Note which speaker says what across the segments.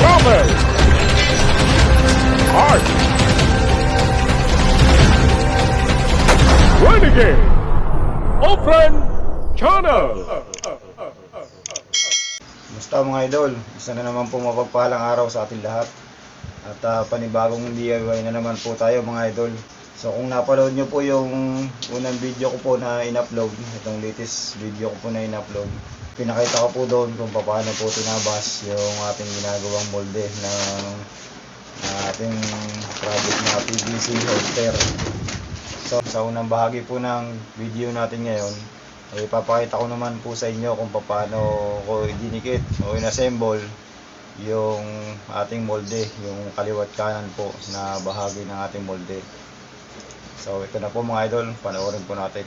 Speaker 1: Rommel, Art, Renegade, Open Channel.
Speaker 2: Basta mga idol, isa na naman po mapagpalang araw sa ating lahat. At panibagong DIY na naman po tayo mga idol. So kung napanood nyo po yung unang video ko po na in-upload, itong latest video ko po na in-upload, pinakita ko po doon kung paano po tinabas yung ating ginagawang molde ng ating project na PVC holster. So sa unang bahagi po ng video natin ngayon, ay ipapakita ko naman po sa inyo kung paano ko idinikit o inassemble yung ating molde, yung kaliwat kanan po na bahagi ng ating molde. So ito na po mga idol, panoorin po natin.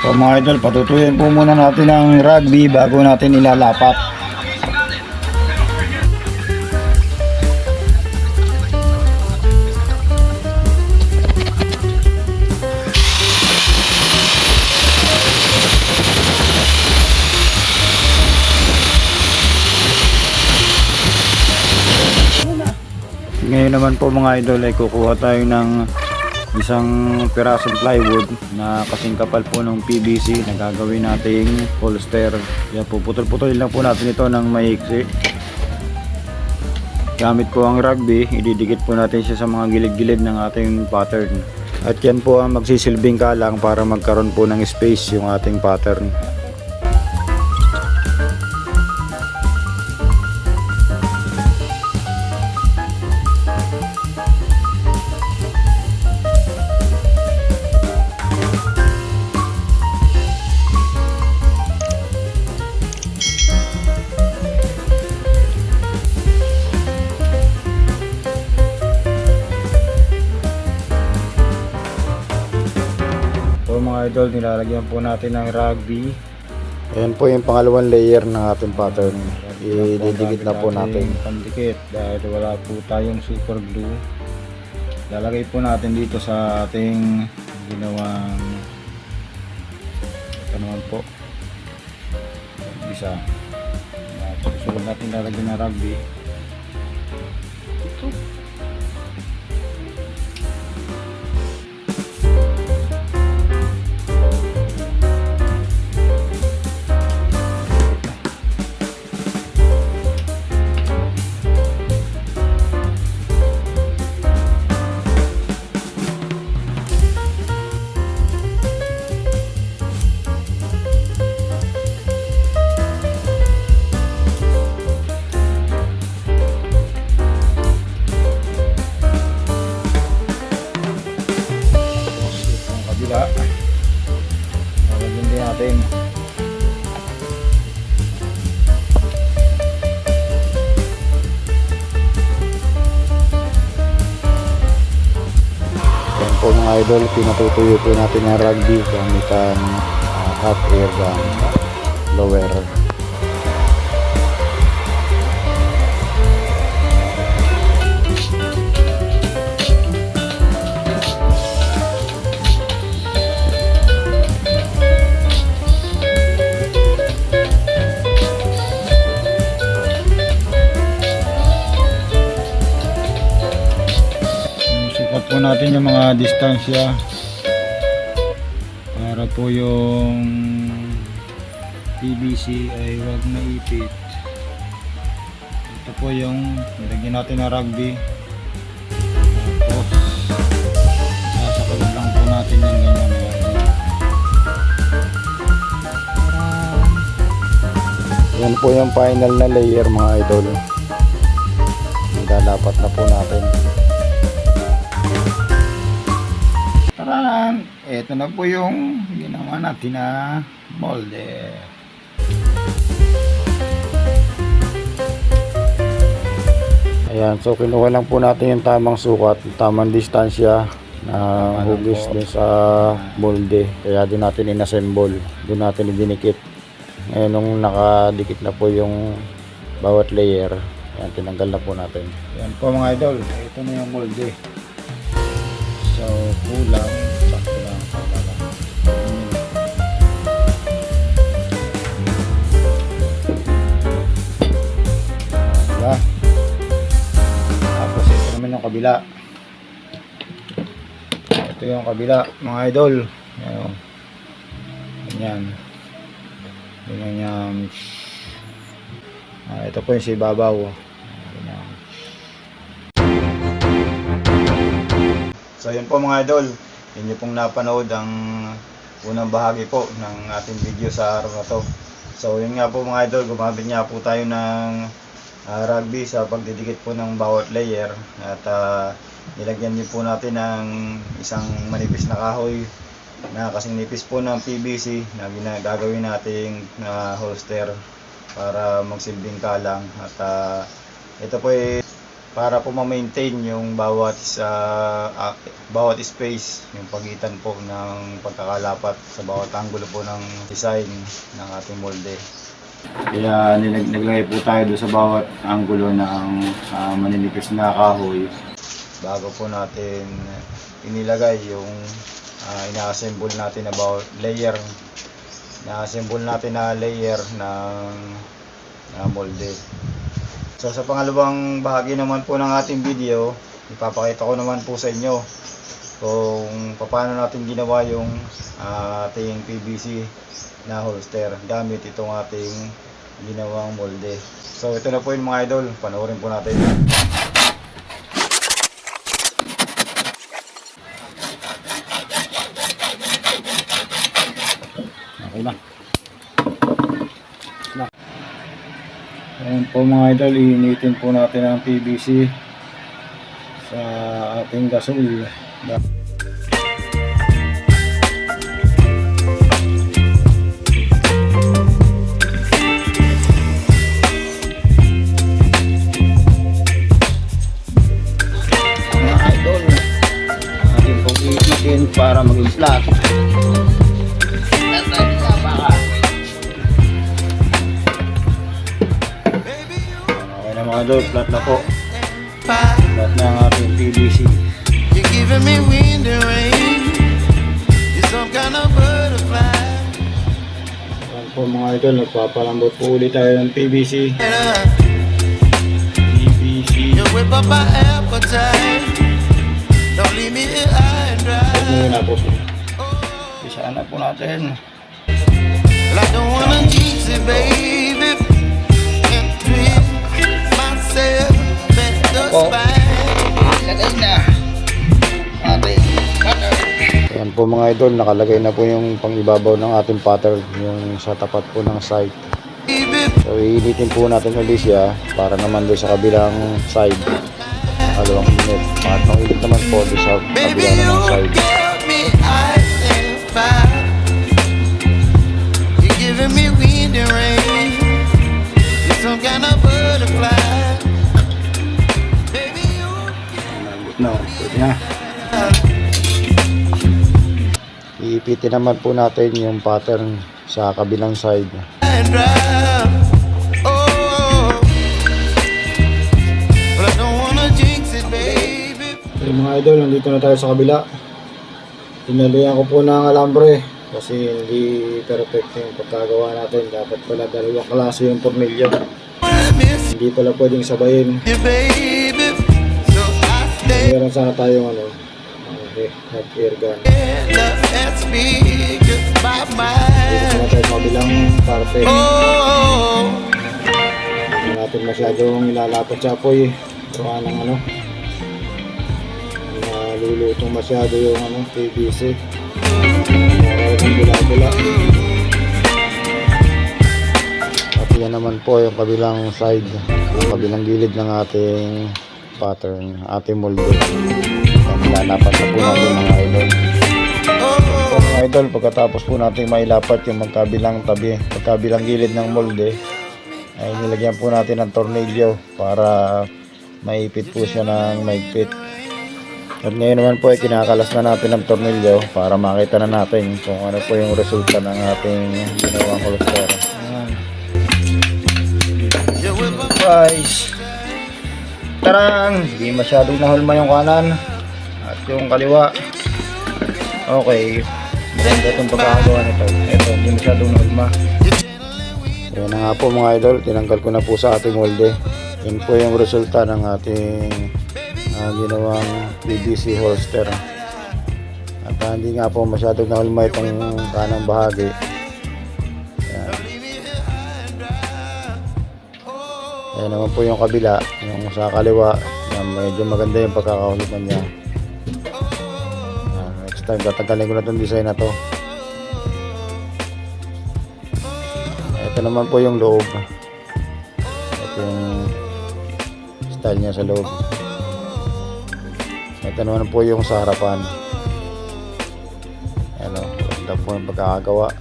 Speaker 2: So mga idol, patutuyin po muna natin ang rugby bago natin ilalapat. Ngayon naman po mga idol ay kukuha tayo ng isang pirasong plywood na kasing kapal po ng PVC na gagawin nating holster. Kaya po putol-putol lang po natin ito ng maiksi. Gamit po ang rugby, ididikit po natin siya sa mga gilid-gilid ng ating pattern. At yan po ang magsisilbing kalang para magkaroon po ng space yung ating pattern. So mga idol, nilalagyan po natin ng rugby. Ayan po yung pangalawang layer ng ating pattern. Ididikit na po natin. Pandikit dahil wala po tayong super glue. Lalagay po natin dito sa ating ginawang ito naman po. Isa. Susunod natin lalagyan ng rugby. Ito. Lalagyan din natin. Yan po mga idol, pinatutuyo po natin ang rugby gamit ang hot air gun blower. Po natin yung mga distansya para po yung PVC ay wag maipit. Ito po yung nilagyan natin na rugby, tapos sasakulog lang po natin yung ganyan. Yan po yung final na layer mga idol. Ilalapat na po natin. Tara! Ito na po yung ginawa natin na molde. Ayan, so kinuha lang po natin yung tamang sukat, tamang distansya na hugis dun sa molde. Kaya doon natin inassemble, doon natin idinikit. Ngayon nung nakadikit na po yung bawat layer, ayan, tinanggal na po natin. Ayan po mga idol, ito na yung molde. So kulang, sakto lang, sakto lang. Diba? Tapos ito naman yung kabila. Ito yung kabila mga idol. Ayan. Ganyan. Ganyan. Ito po yung si babaw. Ganyan. So yun po mga idol. Inyo pong napanood ang unang bahagi po ng ating video sa araw na to. So yun nga po mga idol, gumamit nga po tayo ng rugby sa pagdidikit po ng bawat layer. At nilagyan din po natin ng isang manipis na kahoy na kasing nipis po ng PVC na gagawin nating holster para magsilbing kalang. At ito po ay para po ma-maintain yung bawat space, yung pagitan po ng pagkakalapat sa bawat anggulo po ng design ng ating molde. Kaya naglagay po tayo doon sa bawat anggulo ng maninipis na kahoy bago po natin inilagay yung ina-assemble natin na bawat layer. Na-assemble natin na layer ng molde. So sa pangalawang bahagi naman po ng ating video, ipapakita ko naman po sa inyo kung paano natin ginawa yung ating PVC na holster gamit itong ating ginawang molde. So ito na po yung mga idol, panoorin po natin. Okay na. Ayan po mga idol, iinitin po natin ang PVC sa ating gasol. Mga idol, ating pong iinitin para maging flat. Mga idol, flat na po. Flat na ang ating PVC.
Speaker 3: You're giving me wind and rain. You're some kind of butterfly.
Speaker 2: Ayan po mga idol, nagpapalambot po ulit tayo ng PVC.
Speaker 3: You whip up my appetite. Don't leave me here high and dry.
Speaker 2: Huwag mo yun na po. Isaan na po natin.
Speaker 3: Well, I don't wanna jinx it, baby. And twist myself back the spine.
Speaker 2: Lagay na. Ayan po mga idol, nakalagay na po yung pangibabaw ng ating pattern, yung sa tapat po ng site. So iinitin po natin ulit siya para naman doon sa kabilang side. Dalawang init. Pangatlong init naman po doon sa kabilang naman side.
Speaker 3: You're giving me wind and rain. You're some kind of butterfly. Baby, you
Speaker 2: No, pwede na. Iipitin naman po natin yung pattern sa kabilang side.
Speaker 3: and drive. Oh, but I don't wanna jinx it, baby.
Speaker 2: Okay mga idol, nandito na tayo sa kabila. Tinaluyan ko po ng alambre kasi hindi perfect yung pagkagawa natin. Dapat pala dalawang klase yung tornilyo.
Speaker 3: I miss
Speaker 2: Hindi pala pwedeng sabayin.
Speaker 3: you, baby. So I stay
Speaker 2: Meron sana tayong hot air gun.
Speaker 3: love and speak just by
Speaker 2: Dito
Speaker 3: mind.
Speaker 2: na tayo sa kabilang parte.
Speaker 3: Oh,
Speaker 2: Hindi natin masyadong ilalapat sa apoy. Gawa ng nalulutong masyado yung PVC. Para ng bula-bula. Pati Yan naman po yung kabilang side, yung kabilang gilid ng ating pattern, ating molde. Lalapat na po natin mga idol. So, mga idol, pagkatapos po natin mailapat yung magkabilang tabi, magkabilang gilid ng molde, ay nilagyan po natin ng tornilyo para maipit po siya ng maigpit. At ngayon naman po ay kinakalas na natin ng tornilyo para makita na natin kung ano po yung resulta ng ating ginawang holster. Ayan. Guys, tarang! Hindi masyadong nahulma yung kanan at yung kaliwa. Okay, maganda itong pagkakagawa nito. Ito, hindi masyadong nahulma. Ayan na nga po mga idol, tinanggal ko na po sa ating molde. Yan po yung resulta ng ating ginawang PVC holster. At hindi nga po masyadong nahulma itong kanang bahagi. Ayan. Ayan naman po yung kabila, yung sa kaliwa. Ayan, medyo maganda yung pagkakahuluman niya. Ayan, next time tatanggalin ko na itong design na to. Ito naman po yung loob. Ito yung style niya sa loob. Ito naman po yung sa harapan. Ano, ito po yung pagkakagawa.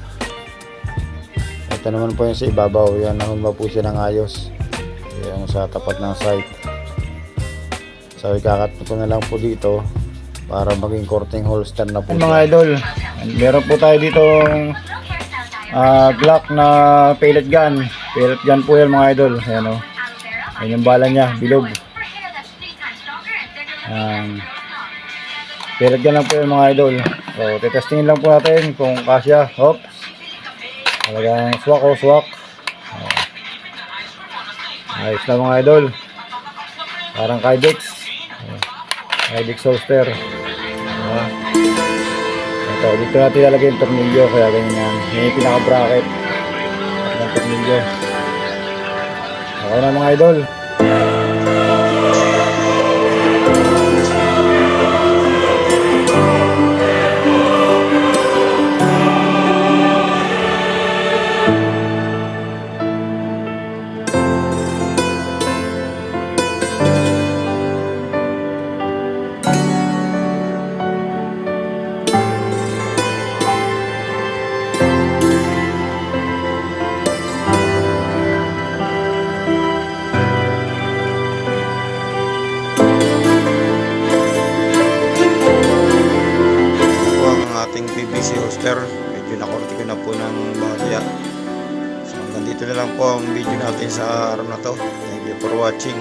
Speaker 2: Ito naman po yung sa ibabaw. Yan, nahulma po siya ng ayos. Yung sa tapat ng site. So, ikakat ko na lang po dito para maging korting holster na po. Mga idol, meron po tayo ditong Glock na pellet gun. Pellet gun po yan mga idol. Ayan o. Ayan yung bala niya, bilog. Pellet gun lang po yan mga idol. So, tetestingin lang po natin kung kasya. Oops. Talagang swak o swak. Ayos na mga idol. Parang Kydex. Kydex holster. Ito, dito natin ilalagay yung tornilyo. Kaya ganyan. Yan yung pinaka bracket ng tornilyo. Okay na mga idol. PVC holster, medyo nakorte ko na po ng bahagya. So hanggang dito na lang po ang video natin sa araw na to. Thank you for watching.